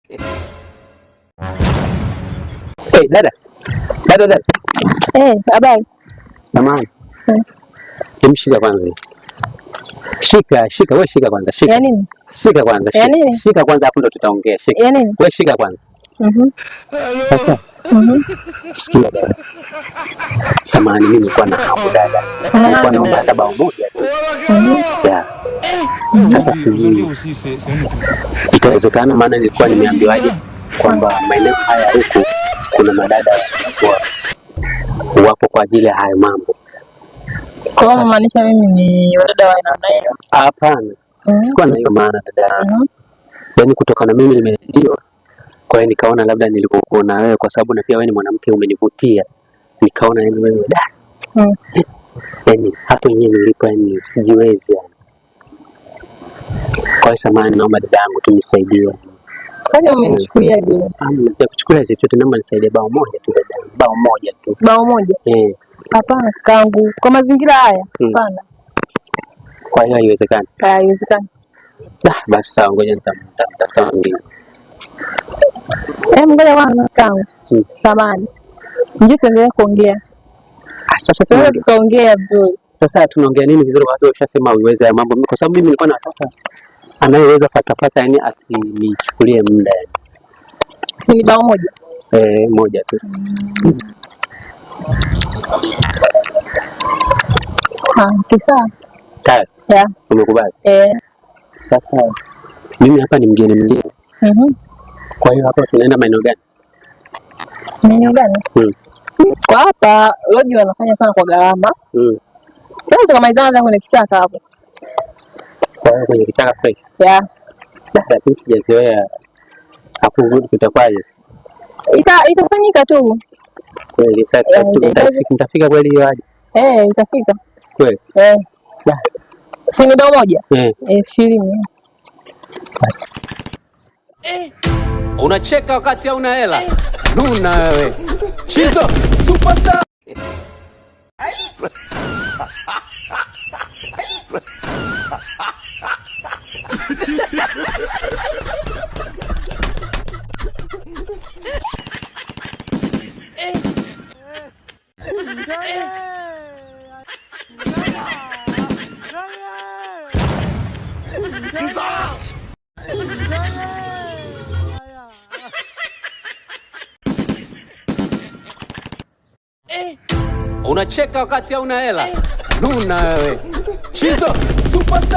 Hey, dada. Habari. Jamani. Shika kwanza. Shika, wewe shika kwanza. Shika. Ya nini? Shika kwanza. Ya nini? Shika kwanza hapo ndo tutaongea. Shika. Ya nini? Wewe shika kwanza. Sasa. Sikia dada. Samahani, mimi nilikuwa na hamu dada. Nilikuwa naomba hata bao moja tu. Sasa sijui itawezekana, maana nilikuwa nimeambiwaje kwamba maeneo haya huku kuna madada wapo kwa ajili ya hayo mambo. Kwa hiyo maanisha mimi ni wadada wa aina hiyo? Hapana, sikuwa na hiyo maana dada. Yaani kutokana mimi nimeahidiwa, kwa hiyo nikaona labda nilipokuona wewe, kwa sababu na pia wewe ni mwanamke umenivutia, nikaona yani wewe da. Yaani hata yenyewe nilipo yani sijiwezi yani. Kwa samahani, naomba dada yangu tu nisaidie. Kwani umenichukulia je? Kuchukulia chochote, naomba nisaidie bao moja tu dada. Bao moja tu. Bao moja? Hapana kangu, kwa mazingira haya hapana. Kwa hiyo haiwezekani? Haiwezekani. Basi sawa, ngoja nitamtafuta mwingine. Ngoja bwana kangu. Samahani. Njoo tuendelee kuongea. Sasa tukaongea vizuri. Sasa tunaongea nini vizuri? Watu washasema uweze ya mambo, kwa sababu mimi nilikuwa nataka anayeweza fatafata yani asinichukulie muda yani. Si bao moja? Moja tu. Kisa. Tayari? Umekubali? Sasa mimi hapa ni mgeni. Kwa hiyo hapa tunaenda maeneo gani? Maeneo gani? Kwa hapa lodge wanafanya sana kwa gharama. Sasa kama idara kwenye kichaka hapo. Kwa hiyo kwenye kichaka fresh. Lakini sijazoea. Hapo rudi kutakuwaje? Itafanyika tu. Kweli sasa nitafika kweli hiyo aje? Itafika. Kweli? Si ni bao moja? 20. Basi. Unacheka wakati hauna hela. Nuna wewe. Chizo superstar. Unacheka wakati hauna hela. Nuna wewe. Chizo superstar.